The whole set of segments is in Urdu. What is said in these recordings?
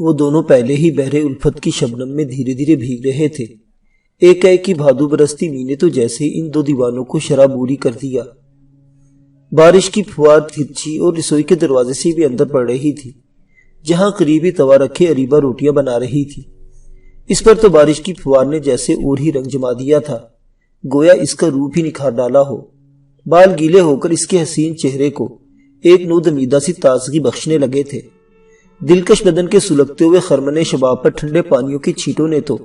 وہ دونوں پہلے ہی بحر الفت کی شبنم میں دھیرے دھیرے بھیگ رہے تھے۔ ایک ایک کی بھادو برستی مینے تو جیسے ان دو دیوانوں کو شرابوری کر دیا۔ بارش کی پھوار ترچھی اور رسوئی کے دروازے سے بھی اندر پڑ رہی تھی، جہاں قریبی توا رکھے اریبہ روٹیاں بنا رہی تھی۔ اس پر تو بارش کی پھوار نے جیسے اور ہی رنگ جما دیا تھا، گویا اس کا روپ ہی نکھار ڈالا ہو۔ بال گیلے ہو کر اس کے حسین چہرے کو ایک نودمیدہ سی تازگی بخشنے لگے تھے۔ دلکش بدن کے سلگتے ہوئے خرمن شباب پر ٹھنڈے پانیوں کی چھینٹوں نے تو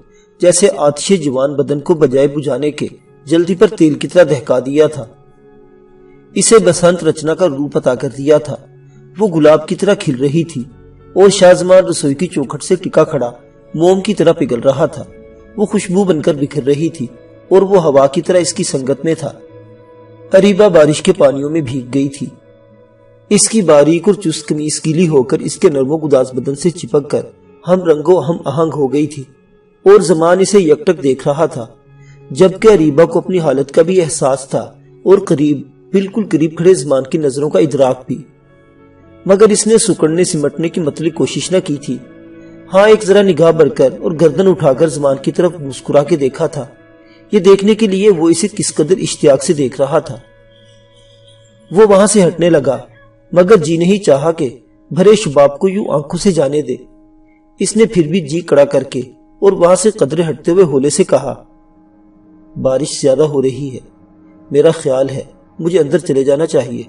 جیسے آتش جوان بدن کو بجائے بجھانے کے جلدی پر تیل کی طرح دہکا دیا تھا، اسے بسنت رچنا کا روپ عطا کر دیا تھا۔ وہ گلاب کی طرح کھل رہی تھی اور شازمان رسوئی کی چوکھٹ سے ٹکا کھڑا موم کی طرح پگھل رہا تھا۔ وہ خوشبو بن کر بکھر رہی تھی اور وہ ہوا کی طرح اس کی سنگت میں تھا۔ اریبہ بارش کے پانیوں میں بھیگ گئی تھی، اس کی باریک اور چست قمیص گیلی ہو کر اس کے نرم و گداز بدن سے چپک کر ہم رنگ و ہم آہنگ ہو گئی تھی، اور زمان اسے یکٹک دیکھ رہا تھا، جبکہ اریبہ کو اپنی حالت کا بھی احساس تھا اور بالکل قریب کھڑے زمان کی نظروں کا ادراک بھی، مگر اس نے سکڑنے سمٹنے کی مطلب کوشش نہ کی تھی۔ ہاں، ایک ذرا نگاہ بڑھ کر اور گردن اٹھا کر زمان کی طرف مسکرا کے دیکھا تھا، یہ دیکھنے کے لیے وہ اسے کس قدر اشتیاق سے دیکھ رہا تھا۔ وہ وہاں سے ہٹنے لگا، مگر جی نہیں چاہا کہ بھرے شباب کو یوں آنکھوں سے جانے دے۔ اس نے پھر بھی جی کڑا کر کے اور وہاں سے قدرے ہٹتے ہوئے ہولے سے کہا، بارش زیادہ ہو رہی ہے، میرا خیال ہے مجھے اندر چلے جانا چاہیے۔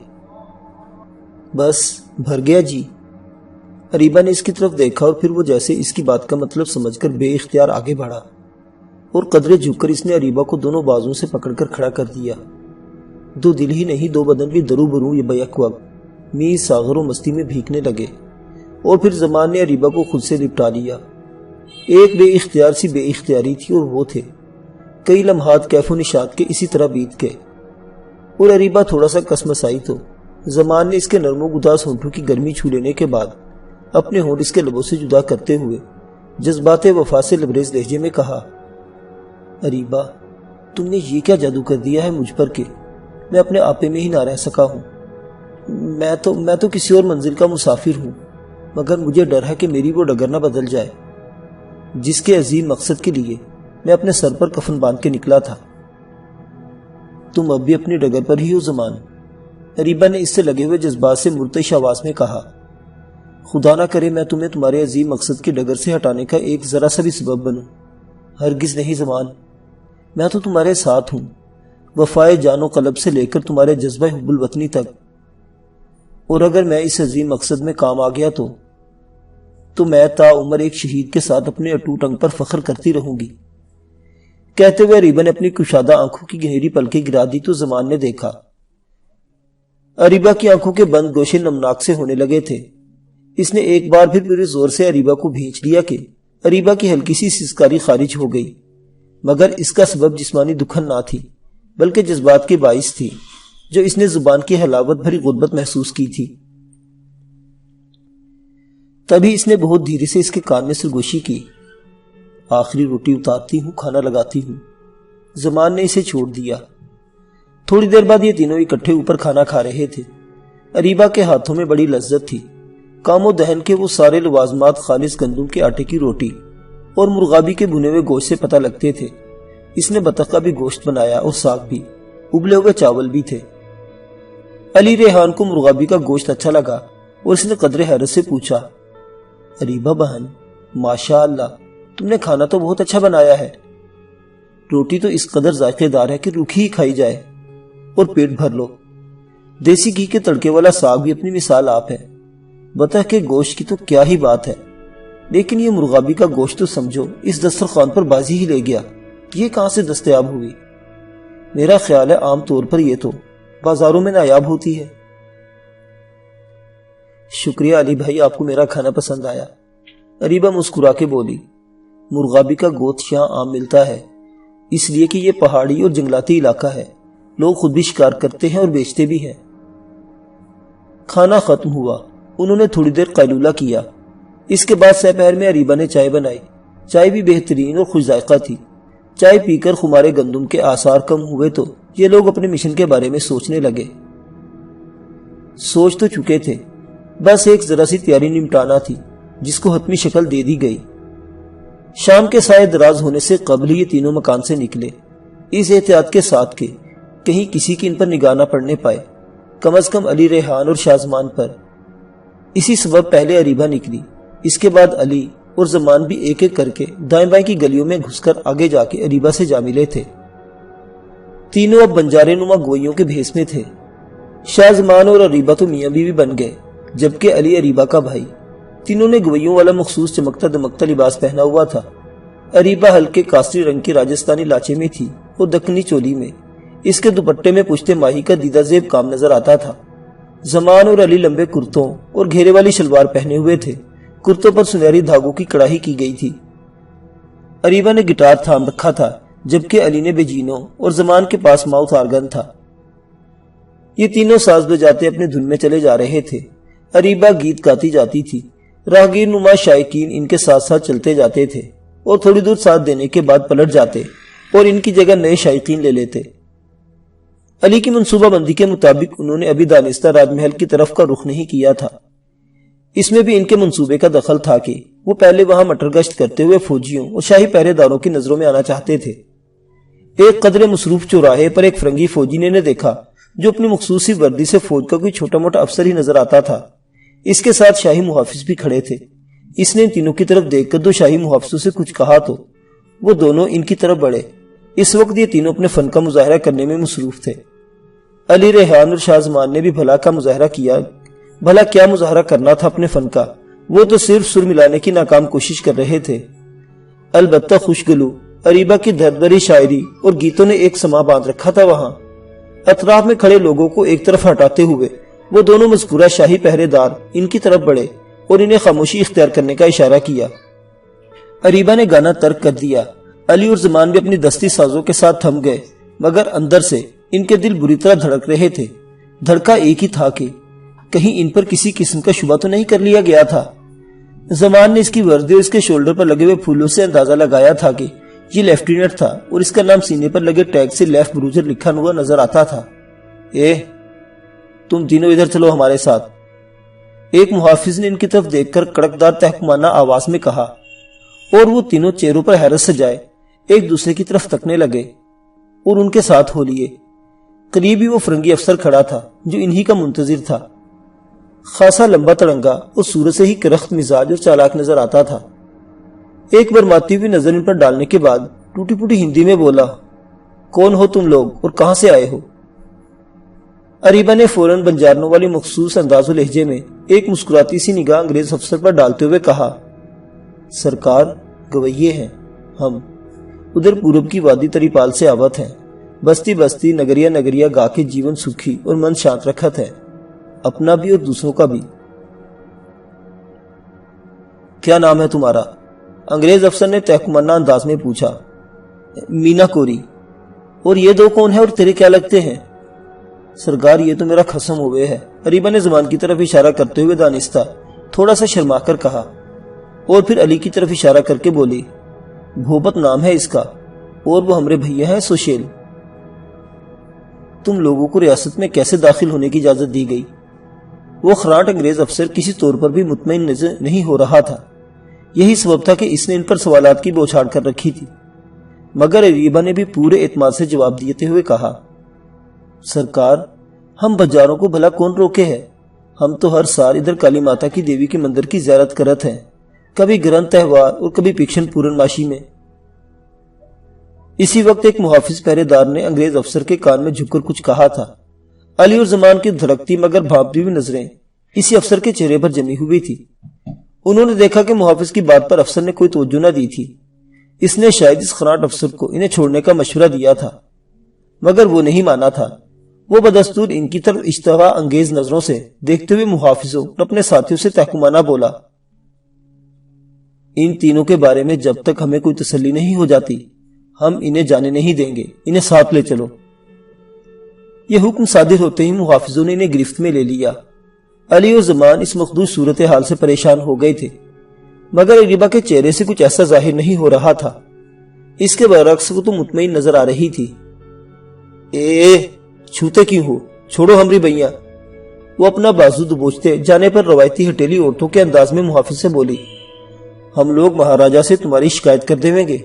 بس بھر گیا جی۔ اریبہ نے اس کی طرف دیکھا اور پھر وہ جیسے اس کی بات کا مطلب سمجھ کر بے اختیار آگے بڑھا، اور قدرے جھک کر اس نے اریبہ کو دونوں بازوں سے پکڑ کر کھڑا کر دیا۔ دو دل ہی نہیں، دو بدن بھی درو برو یہ بیک وقت میز ساغر و مستی میں بھیگنے لگے، اور پھر زمان نے اریبہ کو خود سے لپٹا لیا۔ ایک بے اختیار سی بے اختیاری تھی، اور وہ تھے کئی لمحات کیف و نشاط کے اسی طرح بیت گئے، اور اریبہ تھوڑا سا کسمسائی تو زمان نے اس کے نرم و گداز ہونٹوں کی گرمی چھو لینے کے بعد اپنے ہونٹ اس کے لبوں سے جدا کرتے ہوئے جذبات وفا سے لبریز لہجے میں کہا، اریبہ تم نے یہ کیا جادو کر دیا ہے مجھ پر کہ میں اپنے آپے میں ہی نہ رہ سکا ہوں۔ میں تو کسی اور منزل کا مسافر ہوں، مگر مجھے ڈر ہے کہ میری وہ ڈگر نہ بدل جائے جس کے عظیم مقصد کے لیے میں اپنے سر پر کفن باندھ کے نکلا تھا۔ تم اب بھی اپنی ڈگر پر ہی ہو زمان؟ اریبہ نے اس سے لگے ہوئے جذبات سے مرتعش آواز میں کہا، خدا نہ کرے میں تمہیں تمہارے عظیم مقصد کی ڈگر سے ہٹانے کا ایک ذرا سا بھی سبب بنوں۔ ہرگز نہیں زمان، میں تو تمہارے ساتھ ہوں، وفائے جان و قلب سے لے کر تمہارے جذبہ حب الوطنی تک، اور اگر میں اس عظیم مقصد میں کام آ گیا تو میں تا عمر ایک شہید کے ساتھ اپنے اٹوٹ انگ پر فخر کرتی رہوں گی۔ کہتے ہوئے اریبہ نے اپنی کشادہ آنکھوں کی گہری پلکیں گرا دی تو زمان نے دیکھا اریبہ کی آنکھوں کے بند گوشے نمناک سے ہونے لگے تھے۔ اس نے ایک بار پھر پورے زور سے اریبہ کو بھینچ لیا کہ اریبہ کی ہلکی سی سسکاری خارج ہو گئی، مگر اس کا سبب جسمانی دکھن نہ تھی بلکہ جذبات کے باعث تھی جو اس نے زبان کی حلاوت بھری غربت محسوس کی تھی۔ تبھی اس نے بہت دھیرے سے اس کے کان میں سرگوشی کی، آخری روٹی اتارتی ہوں، کھانا لگاتی ہوں۔ زمان نے اسے چھوڑ دیا۔ تھوڑی دیر بعد یہ تینوں اکٹھے اوپر کھانا کھا رہے تھے۔ اریبہ کے ہاتھوں میں بڑی لذت تھی، کام و دہن کے وہ سارے لوازمات خالص گندم کے آٹے کی روٹی اور مرغابی کے بھنے ہوئے گوشت سے پتہ لگتے تھے۔ اس نے بطخ کا بھی گوشت بنایا اور ساگ بھی، ابلے ہوئے چاول بھی تھے۔ علی ریحان کو مرغابی کا گوشت اچھا لگا اور اس نے قدر حیرت سے پوچھا، اریبہ بہن، ماشاء اللہ تم نے کھانا تو بہت اچھا بنایا ہے۔ روٹی تو اس قدر ذائقے دار ہے کہ روکھی ہی کھائی جائے اور پیٹ بھر لو۔ دیسی گھی کے تڑکے والا ساگ بھی اپنی مثال آپ ہے۔ بطخ کے گوشت کی تو کیا ہی بات ہے، لیکن یہ مرغابی کا گوشت تو سمجھو اس دسترخوان پر بازی ہی لے گیا۔ یہ کہاں سے دستیاب ہوئی؟ میرا خیال ہے عام طور پر یہ تو بازاروں میں نایاب ہوتی ہے۔ شکریہ علی بھائی، آپ کو میرا کھانا پسند آیا۔ اریبہ مسکرا کے بولی، مرغابی کا گوشت یہاں عام ملتا ہے اس لیے کہ یہ پہاڑی اور جنگلاتی علاقہ ہے، لوگ خود بھی شکار کرتے ہیں اور بیچتے بھی ہیں۔ کھانا ختم ہوا، انہوں نے تھوڑی دیر قیلولہ کیا۔ اس کے بعد سپہر میں اریبہ نے چائے بنائی۔ چائے بھی بہترین اور خوش ذائقہ تھی۔ چائے پی کر خمارے گندم کے آثار کم ہوئے تو یہ لوگ اپنے مشن کے بارے میں سوچنے لگے۔ سوچ تو چکے تھے، بس ایک ذرا سی تیاری نمٹانا تھی۔ جس کو حتمی شکل دے دی گئی۔ شام کے سائے دراز ہونے سے قبل یہ تینوں مکان سے نکلے، اس احتیاط کے ساتھ کہ کہیں کسی کی ان پر نگاہ نہ پڑنے پائے، کم از کم علی، ریحان اور شازمان پر۔ اسی سبب پہلے اریبہ نکلی، اس کے بعد علی اور زمان بھی ایک ایک کر کے دائیں بائیں کی گلیوں میں گھس کر آگے جا کے اریبہ سے جا ملے تھے۔ تینوں اب بنجارے نما گوئیوں کے بھیس میں تھے۔ شازمان اور اریبہ تو میاں بیوی بن گئے، جبکہ علی اریبہ کا بھائی۔ تینوں نے گوئیوں والا مخصوص چمکتا دمکتا لباس پہنا ہوا تھا۔ اریبہ ہلکے کاسری رنگ کی راجستانی لاچے میں تھی اور دکنی چولی میں، اس کے دوپٹے میں پشتے ماہی کا دیدہ زیب کام نظر آتا تھا۔ زمان اور علی لمبے کرتوں اور گھیرے والی شلوار پہنے ہوئے تھے، کرتوں پر سنہری دھاگوں کی کڑاہی کی گئی تھی۔ اریبہ نے گٹار تھام رکھا تھا، جبکہ علی نے بیجینوں اور زمان کے پاس ماؤتھ آرگن تھا۔ یہ تینوں ساز بجاتے اپنے دھن میں چلے جا رہے تھے۔ اریبہ گیت گاتی جاتی تھی، راہگیر نما شائقین ان کے ساتھ ساتھ چلتے جاتے تھے اور تھوڑی دور ساتھ دینے کے بعد پلٹ جاتے اور ان کی جگہ نئے شائقین لے لیتے۔ علی کی منصوبہ بندی کے مطابق انہوں نے ابھی دانستہ راج محل کی طرف کا رخ نہیں کیا تھا۔ اس میں بھی ان کے منصوبے کا دخل تھا کہ وہ پہلے وہاں مٹر گشت کرتے ہوئے فوجیوں اور شاہی پہرے داروں کی نظروں میں آنا چاہتے تھے۔ ایک قدرے مصروف چوراہے پر ایک فرنگی فوجی نے دیکھا جو اپنی مخصوصی وردی سے فوج کا کوئی چھوٹا موٹا افسر ہی نظر آتا تھا۔ اس کے ساتھ شاہی محافظ بھی کھڑے تھے۔ اس نے ان تینوں کی طرف دیکھ کر دو شاہی محافظوں سے کچھ کہا تو وہ دونوں ان کی طرف بڑھے۔ اس وقت یہ تینوں اپنے فن کا مظاہرہ کرنے میں مصروف تھے۔ علی، ریحان اور شازمان نے بھی بھلا کا مظاہرہ کیا۔ بھلا کیا مظاہرہ کرنا تھا اپنے فن کا، وہ تو صرف سر ملانے کی ناکام کوشش کر رہے تھے۔ البتہ خوشگلو اریبہ کی دردری شاعری اور گیتوں نے ایک سما باندھ رکھا تھا وہاں۔ اطراف میں کھڑے لوگوں کو ایک طرف ہٹاتے ہوئے وہ دونوں مذکورہ شاہی پہرے دار ان کی طرف بڑھے اور انہیں خاموشی اختیار کرنے کا اشارہ کیا۔ اریبہ نے گانا ترک کر دیا۔ علی اور زمان بھی اپنی دستی سازوں کے ساتھ تھم گئے، مگر اندر سے ان کے دل بری طرح دھڑک رہے تھے۔ دھڑکا ایک ہی تھا کہ کہیں ان پر کسی قسم کا شبہ تو نہیں کر لیا گیا تھا۔ زمان نے اس کی وردی اور اس کے شولڈر پر لگے ہوئے پھولوں سے اندازہ لگایا تھا کہ یہ لیفٹیننٹ تھا اور اس کا نام سینے پر لگے ٹیگ سے لیف بروجر لکھا ہوا نظر آتا تھا۔ تم تینوں ادھر چلو ہمارے ساتھ، ایک محافظ نے ان کی طرف دیکھ کر کڑکدار تحکمانہ آواز میں کہا، اور وہ تینوں چہروں پر حیرت سے جائے ایک دوسرے کی طرف تکنے لگے اور ان کے ساتھ ہو لیے۔ قریب ہی وہ فرنگی افسر کھڑا تھا جو انہی کا منتظر تھا۔ خاصا لمبا تڑنگا اور صورت سے ہی کرخت مزاج اور چالاک نظر آتا تھا۔ ایک برماتی ہوئی نظر ان پر ڈالنے کے بعد ٹوٹی پوٹی ہندی میں بولا، کون ہو تم لوگ اور کہاں سے آئے ہو؟ اریبہ نے فوراً بنجارنوں والی مخصوص انداز و لہجے میں ایک مسکراتی سی نگاہ انگریز افسر پر ڈالتے ہوئے کہا، سرکار گویے ہیں ہم، ادھر پورب کی وادی تریپال سے آوت ہیں، بستی بستی نگریا نگریا گا کے جیون سکھی اور من شانت رکھت ہے، اپنا بھی اور دوسروں کا بھی۔ کیا نام ہے تمہارا؟ انگریز افسر نے تحکمانہ انداز میں پوچھا۔ مینا کوری۔ اور یہ دو کون ہیں اور تیرے کیا لگتے ہیں؟ سرکار یہ تو میرا خصم ہوئے ہے، اریبہ نے زمان کی طرف اشارہ کرتے ہوئے دانستہ تھوڑا سا شرما کر کہا، اور پھر علی کی طرف اشارہ کر کے بولی، بھوپت نام ہے اس کا، اور وہ ہمارے بھیا ہیں سوشیل۔ تم لوگوں کو ریاست میں کیسے داخل ہونے کی اجازت دی گئی؟ وہ خراٹ انگریز افسر کسی طور پر بھی مطمئن نظر نہیں ہو رہا تھا۔ یہی سبب تھا کہ اس نے ان پر سوالات کی بوچھاڑ کر رکھی تھی، مگر اریبہ نے بھی پورے اعتماد سے جواب دیتے ہوئے کہا، سرکار ہم بجاروں کو بھلا کون روکے ہے؟ ہم تو ہر سال ادھر کالی ماتا کی دیوی کے مندر کی زیارت کرت ہیں، کبھی گرن تہوار اور کبھی پکشن پورن ماشی میں۔ اسی وقت ایک محافظ پہرے دار نے انگریز افسر کے کان میں جھک کر کچھ کہا تھا۔ علی اور زمان کی دھڑکتی مگر بھانپتی ہوئی نظریں اسی افسر کے چہرے پر جمی ہوئی تھی۔ انہوں نے دیکھا کہ محافظ کی بات پر افسر نے کوئی توجہ نہ دی تھی۔ اس نے شاید اس خراٹ افسر کو انہیں چھوڑنے کا مشورہ دیا تھا، مگر وہ نہیں مانا تھا۔ وہ بدستور ان کی طرف اشتہا انگیز نظروں سے دیکھتے ہوئے محافظوں اور اپنے ساتھیوں سے تحکمانہ بولا، ان تینوں کے بارے میں جب تک ہمیں کوئی تسلی نہیں ہو جاتی ہم انہیں جانے نہیں دیں گے، انہیں ساتھ لے چلو۔ یہ حکم صادر ہوتے ہی محافظوں نے انہیں گرفت میں لے لیا۔ علی اور زمان اس مخدوش صورتحال سے پریشان ہو گئے تھے، مگر اریبہ کے چہرے سے کچھ ایسا ظاہر نہیں ہو رہا تھا۔ اس کے برعکس وہ تو مطمئن نظر آ رہی تھی۔ چھوتے کیوں ہو؟ چھوڑو ہمری بھیاں۔ وہ اپنا بازو دبوچتے جانے پر روایتی ہٹیلی عورتوں کے انداز میں محافظ سے بولی، ہم لوگ مہاراجہ سے تمہاری شکایت کر دیں گے.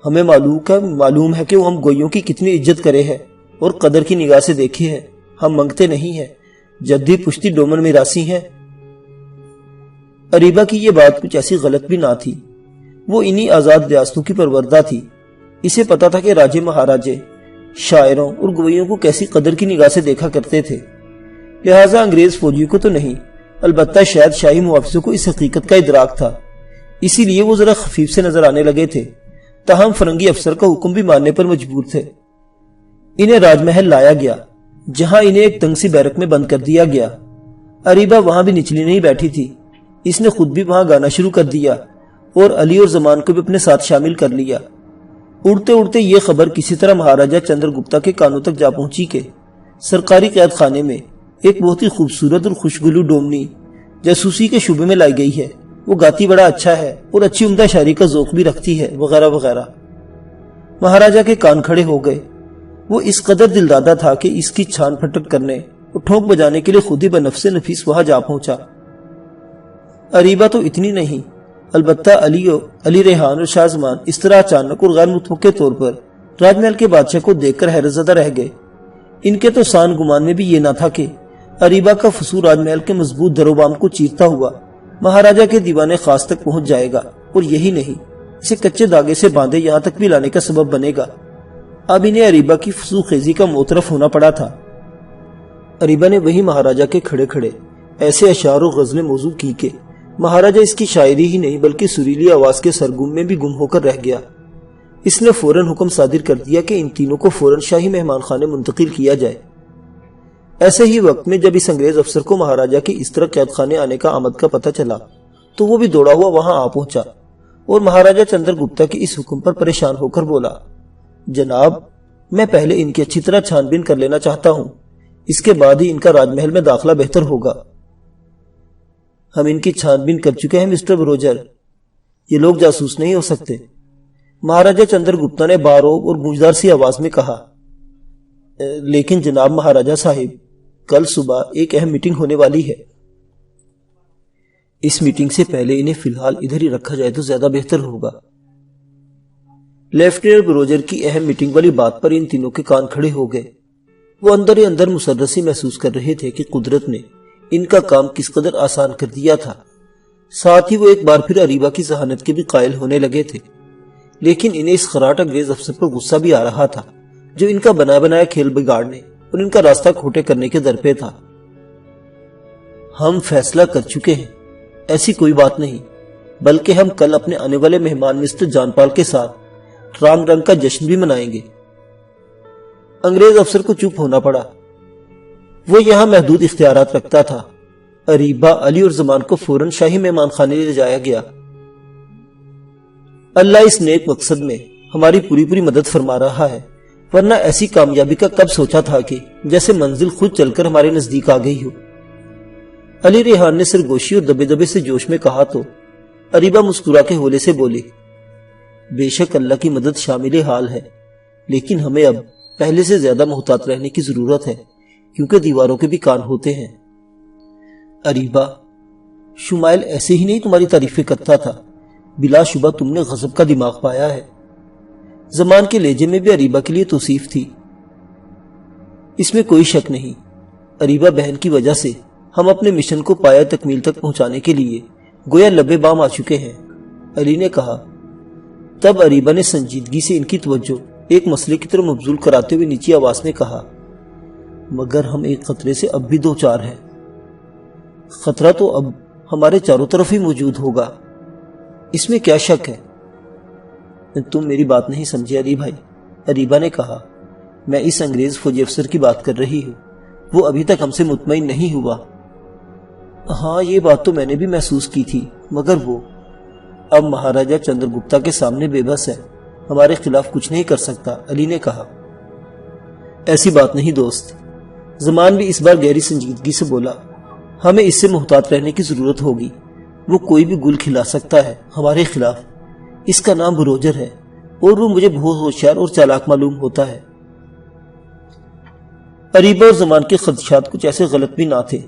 ہمیں معلوم ہے کہ وہ ہم گوئیوں کی کتنی عزت کرے ہے اور قدر کی نگاہ سے دیکھے ہیں. ہم منگتے نہیں ہیں، جدی پشتی ڈومن میں راسی ہیں. اریبا کی یہ بات کچھ ایسی غلط بھی نہ تھی. وہ انہی آزاد ریاستوں کی پروردہ تھی. اسے پتا تھا کہ راجے مہاراجے شاعروں اور گوئیوں کو کیسی قدر کی نگاہ سے دیکھا کرتے تھے. لہٰذا انگریز فوجیوں کو تو نہیں، البتہ شاید شاہی محافظوں کو اس حقیقت کا ادراک تھا. اسی لیے وہ ذرا خفیف سے نظر آنے لگے تھے، تاہم فرنگی افسر کا حکم بھی ماننے پر مجبور تھے. انہیں راج محل لایا گیا، جہاں انہیں ایک تنگ سی بیرک میں بند کر دیا گیا. اریبا وہاں بھی نچلی نہیں بیٹھی تھی. اس نے خود بھی وہاں گانا شروع کر دیا اور علی اور زمان کو بھی اپنے ساتھ شامل کر لیا. اڑتے اڑتے یہ خبر کسی طرح مہاراجہ چندر گپتا کے کانوں تک جا پہنچی کہ سرکاری قید خانے میں ایک بہت ہی خوبصورت اور خوشگلو ڈومنی جاسوسی کے شعبے میں لائی گئی ہے. وہ گاتی بڑا اچھا ہے اور اچھی عمدہ شاعری کا ذوق بھی رکھتی ہے، وغیرہ وغیرہ. مہاراجہ کے کان کھڑے ہو گئے. وہ اس قدر دلدادہ تھا کہ اس کی چھان پھٹک کرنے اور ٹھونک بجانے کے لیے خود ہی بنفس نفیس وہاں جا پہنچا. اریبا تو اتنی نہیں، البتہ علی ریحان اور شاہ زمان اس طرح اچانک اور غیر متوقع طور پر راج محل کے بادشاہ کو دیکھ کر حیرت زدہ رہ گئے. ان کے تو سان گمان میں بھی یہ نہ تھا کہ اریبا کا فسو راج محل کے مضبوط در و بام کو چیرتا ہوا مہاراجہ کے دیوان خاص تک پہنچ جائے گا، اور یہی نہیں، اسے کچے داغے سے باندھے یہاں تک بھی لانے کا سبب بنے گا. اب انہیں اریبا کی فسو خیزی کا موترف ہونا پڑا تھا. اریبا نے وہی مہاراجہ کے کھڑے کھڑے ایسے اشعار و غزلیں موضوع کی کہ مہاراجہ اس کی شاعری ہی نہیں بلکہ سریلی آواز کے سرگم میں بھی گم ہو کر رہ گیا. اس نے فوراً حکم صادر کر دیا کہ ان تینوں کو فوراً شاہی مہمان خانے منتقل کیا جائے. ایسے ہی وقت میں جب اس انگریز افسر کو مہاراجہ کی اس طرح قید خانے آنے کا آمد کا پتہ چلا تو وہ بھی دوڑا ہوا وہاں آ پہنچا اور مہاراجہ چندر گپتا کے اس حکم پر پریشان ہو کر بولا، جناب، میں پہلے ان کی اچھی طرح چھان بین کر لینا چاہتا ہوں، اس کے بعد ہی ان کا راج محل میں داخلہ بہتر ہوگا. ہم ان کی چھان بین کر چکے ہیں مسٹر بروجر، یہ لوگ جاسوس نہیں ہو سکتے، مہاراجہ چندر گپتا نے باروب اور گونجدار سی آواز میں کہا. لیکن جناب مہاراجہ صاحب، کل صبح ایک اہم میٹنگ ہونے والی ہے. اس میٹنگ سے پہلے انہیں فی الحال ادھر ہی رکھا جائے تو زیادہ بہتر ہوگا. لیفٹیننٹ بروجر کی اہم میٹنگ والی بات پر ان تینوں کے کان کھڑے ہو گئے. وہ اندر ہی اندر مسرسی محسوس کر رہے تھے کہ قدرت نے ان کا کام کس قدر آسان کر دیا تھا. ساتھ ہی وہ ایک بار پھر اریبا کی ذہانت کے بھی قائل ہونے لگے تھے. لیکن انہیں اس خراٹ انگریز افسر پر غصہ بھی آ رہا تھا جو ان کا بنایا کھیل بگاڑنے اور ان کا راستہ کھوٹے کرنے کے در پہ تھا. ہم فیصلہ کر چکے ہیں، ایسی کوئی بات نہیں، بلکہ ہم کل اپنے آنے والے مہمان مسٹر جان پال کے ساتھ رام رنگ کا جشن بھی منائیں گے. انگریز افسر کو چپ ہونا پڑا. وہ یہاں محدود اختیارات رکھتا تھا. اریبا، علی اور زمان کو فوراً شاہی مہمان خانے لے جایا گیا. اللہ اس نیک مقصد میں ہماری پوری مدد فرما رہا ہے، ورنہ ایسی کامیابی کا کب سوچا تھا کہ جیسے منزل خود چل کر ہمارے نزدیک آ گئی ہو. علی ریحان نے سرگوشی اور دبے دبے سے جوش میں کہا تو اریبا مسکرا کے ہولے سے بولی، بے شک اللہ کی مدد شامل حال ہے، لیکن ہمیں اب پہلے سے زیادہ محتاط رہنے کی ضرورت ہے، کیونکہ دیواروں کے بھی کان ہوتے ہیں. اریبا، شمائل ایسے ہی نہیں تمہاری تعریفیں کرتا تھا، بلا شبہ تم نے غضب کا دماغ پایا ہے. زمان کے لہجے میں بھی اریبا کے لیے توصیف تھی. اس میں کوئی شک نہیں، اریبا بہن کی وجہ سے ہم اپنے مشن کو پایہ تکمیل تک پہنچانے کے لیے گویا لبے بام آ چکے ہیں، علی نے کہا. تب اریبا نے سنجیدگی سے ان کی توجہ ایک مسئلے کی طرف مبذول کراتے ہوئے نیچی آواز میں کہا، مگر ہم ایک خطرے سے اب بھی دو چار ہیں. خطرہ تو اب ہمارے چاروں طرف ہی موجود ہوگا، اس میں کیا شک ہے. تم میری بات نہیں سمجھے علی بھائی، اریبا نے کہا. میں اس انگریز فوجی افسر کی بات کر رہی ہوں، وہ ابھی تک ہم سے مطمئن نہیں ہوا. ہاں، یہ بات تو میں نے بھی محسوس کی تھی، مگر وہ اب مہاراجہ چندر گپتا کے سامنے بے بس ہے، ہمارے خلاف کچھ نہیں کر سکتا، علی نے کہا. ایسی بات نہیں دوست، زمان بھی اس بار گہری سنجیدگی سے بولا. ہمیں اس سے محتاط رہنے کی ضرورت ہوگی، وہ کوئی بھی گل کھلا سکتا ہے ہمارے خلاف. اس کا نام بروجر ہے اور وہ مجھے بہت ہوشیار اور چالاک معلوم ہوتا ہے. اریبا اور زمان کے خدشات کچھ ایسے غلط بھی نہ تھے.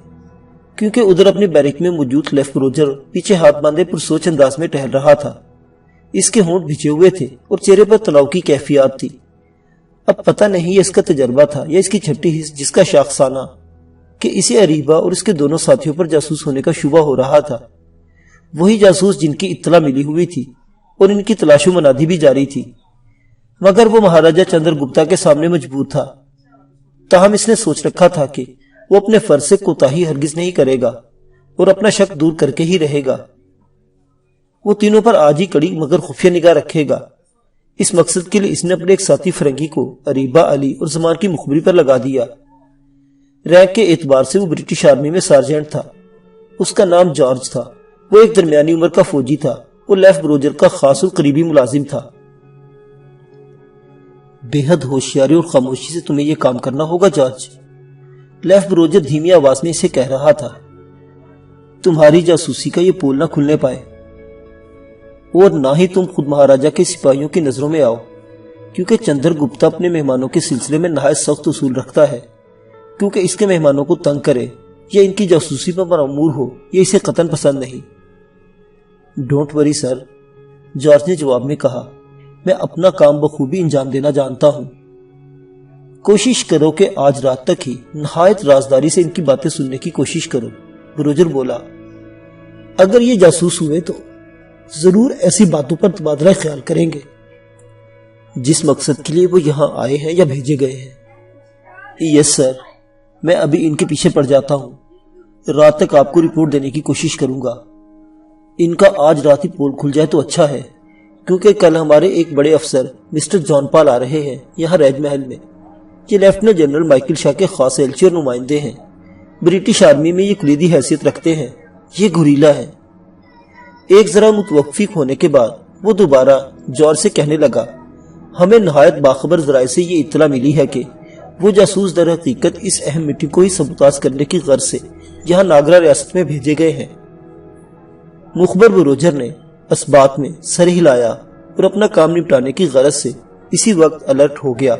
کیونکہ ادھر اپنے بیرک میں موجود لیف بروجر پیچھے ہاتھ باندھے پرسوچ انداز میں ٹہل رہا تھا۔ اس کے ہونٹ بھیجے ہوئے تھے اور چہرے پر تلاؤ کی کیفیات تھی۔ اب پتہ نہیں یہ اس کا تجربہ تھا یا اس کی چھٹی حص جس کا شاخسانہ کہ اسے اریبہ اور اس کے دونوں ساتھیوں پر جاسوس ہونے کا شبہ ہو رہا تھا، وہی جاسوس جن کی اطلاع ملی ہوئی تھی اور ان کی تلاش و منادی بھی جاری تھی، مگر وہ مہاراجہ چندر گپتا کے سامنے مجبور تھا۔ تاہم اس نے سوچ رکھا تھا کہ وہ اپنے فرض سے کوتاہی ہرگز نہیں کرے گا اور اپنا شک دور کر کے ہی رہے گا۔ وہ تینوں پر آج ہی کڑی مگر خفیہ نگاہ رکھے گا۔ اس مقصد کے لیے اس نے اپنے ایک ساتھی فرنگی کو اریبہ علی اور زمان کی مخبری پر لگا دیا۔ رینک کے اعتبار سے وہ برٹش آرمی میں سارجنٹ تھا۔ اس کا نام جارج تھا۔ وہ ایک درمیانی عمر کا فوجی تھا اور لیف بروجر کا خاص اور قریبی ملازم تھا۔ بے حد ہوشیاری اور خاموشی سے تمہیں یہ کام کرنا ہوگا جارج، لیف بروجر دھیمی آواز میں اسے کہہ رہا تھا۔ تمہاری جاسوسی کا یہ پول نہ کھلنے پائے اور نہ ہی تم خود مہاراجہ کے سپاہیوں کی نظروں میں آؤ، کیونکہ چندر گپتا اپنے مہمانوں کے سلسلے میں نہایت سخت اصول رکھتا ہے، کیونکہ اس کے مہمانوں کو تنگ کرے یا ان کی جاسوسی پر مأمور ہو یہ اسے قطعاً پسند نہیں۔ ڈونٹ وری سر، جارج نے جواب میں کہا، میں اپنا کام بخوبی انجام دینا جانتا ہوں۔ کوشش کرو کہ آج رات تک ہی نہایت رازداری سے ان کی باتیں سننے کی کوشش کرو، بروجر بولا۔ اگر یہ جاسوس ہوئے تو ضرور ایسی باتوں پر تبادلہ خیال کریں گے جس مقصد کے لیے وہ یہاں آئے ہیں یا بھیجے گئے ہیں۔ یس سر، میں ابھی ان کے پیچھے پڑ جاتا ہوں، رات تک آپ کو رپورٹ دینے کی کوشش کروں گا۔ ان کا آج رات ہی پول کھل جائے تو اچھا ہے، کیونکہ کل ہمارے ایک بڑے افسر مسٹر جان پال آ رہے ہیں یہاں ریج محل میں۔ یہ لیفٹیننٹ جنرل مائیکل شاہ کے خاص ایلچی اور نمائندے ہیں، برٹش آرمی میں یہ کلیدی حیثیت رکھتے ہیں، یہ گوریلا ہے۔ ایک ذرا متوقف ہونے کے بعد وہ دوبارہ جارج سے کہنے لگا، ہمیں نہایت باخبر ذرائع سے یہ اطلاع ملی ہے کہ وہ جاسوس در حقیقت اس اہم میٹنگ کو ہی سبوتاژ کرنے کی غرض سے یہاں ناگرا ریاست میں بھیجے گئے ہیں۔ مخبر بروجر نے اس بات میں سر ہلایا اور اپنا کام نپٹانے کی غرض سے اسی وقت الرٹ ہو گیا۔